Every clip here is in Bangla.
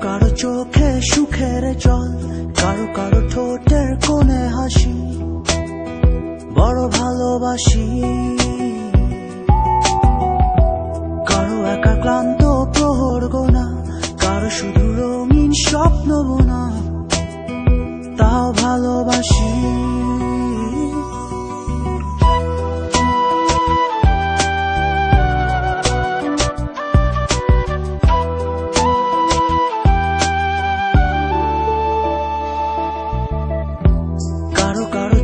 কারো চোখে সুখের জল, কারো কারো ঠোঁটের কোণে হাসি, বড় ভালোবাসি। কারো একা ক্লান্ত প্রহর গোনা, কারো শুধু রঙিন স্বপ্ন বোনা, তাও ভালোবাসি।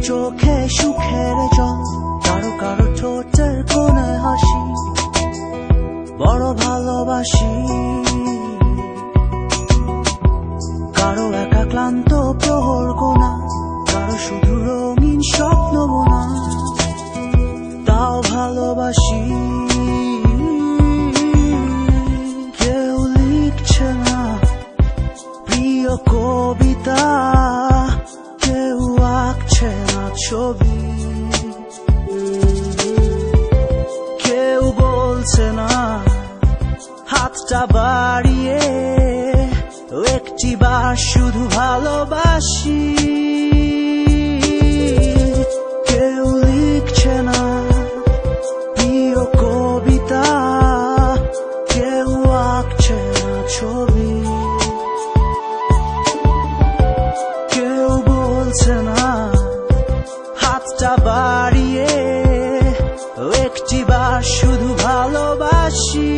চোখে সুখের জল, কারো কারো ঠোঁটের কোণে হাসি, বড় ভালোবাসি। কারো একা ক্লান্ত প্রহর গোনা, কারো শুধু রঙিন স্বপ্ন বোনা, তাও ভালোবাসি। কেউ লিখছে না প্রিয় কবিতা, কেউ আঁকছে না ছবি, কেউ বলছে না হাতটা বাড়িয়ে একটি বার শুধু ভালোবাসি। কেউ লিখছে না প্রিয় কবিতা, কেউ আঁকছে না ছবি, কেউ বলছে না হাতটা বাড়িয়ে একটি বার শুধু ভালোবাসি।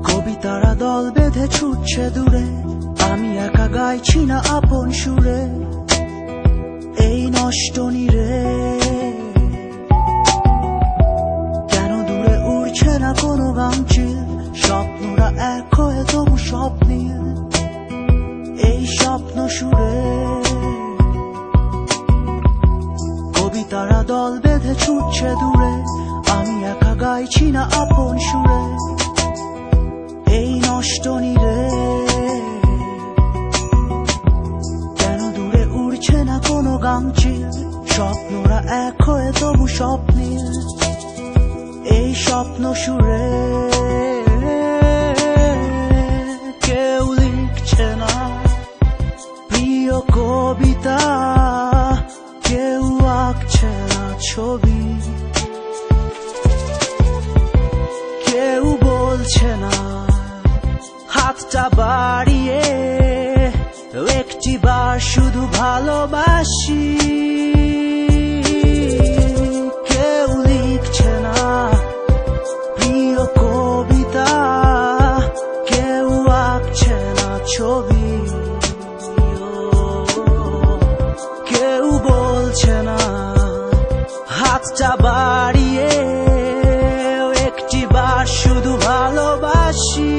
কবিতারা দল বেঁধে ছুটছে দূরে, আমি একা গাইছি না আপন সুরে এই নষ্ট নীরে। কেন দূরে উড়ছে না কোনো গাংচিল, স্বপ্নরা এক হয়ে তবু স্বপ্নীল এই স্বপ্ন সুরে। কবিতারা দল বেঁধে ছুটছে দূরে, আমি একা গাইছি না আপন সুরে এই নষ্ট নীরে। কেন দূরে উড়ছে না কোনো গাংচিল, স্বপ্নরা এক হয়ে তবু স্বপ্নীল এই স্বপ্ন সুরে। কেউ লিখছে না প্রিয় কবিতা, কেউ আঁকছে না ছবি, কেউ বলছে না হাতটা বাড়িয়ে একটি বার শুধু ভালোবাসি। কেউ লিখছে না প্রিয় কবিতা, কেউ আঁকছে না ছবি, কেউ বলছে না হাতটা বাড়িয়ে একটি বার শুধু ভালোবাসি।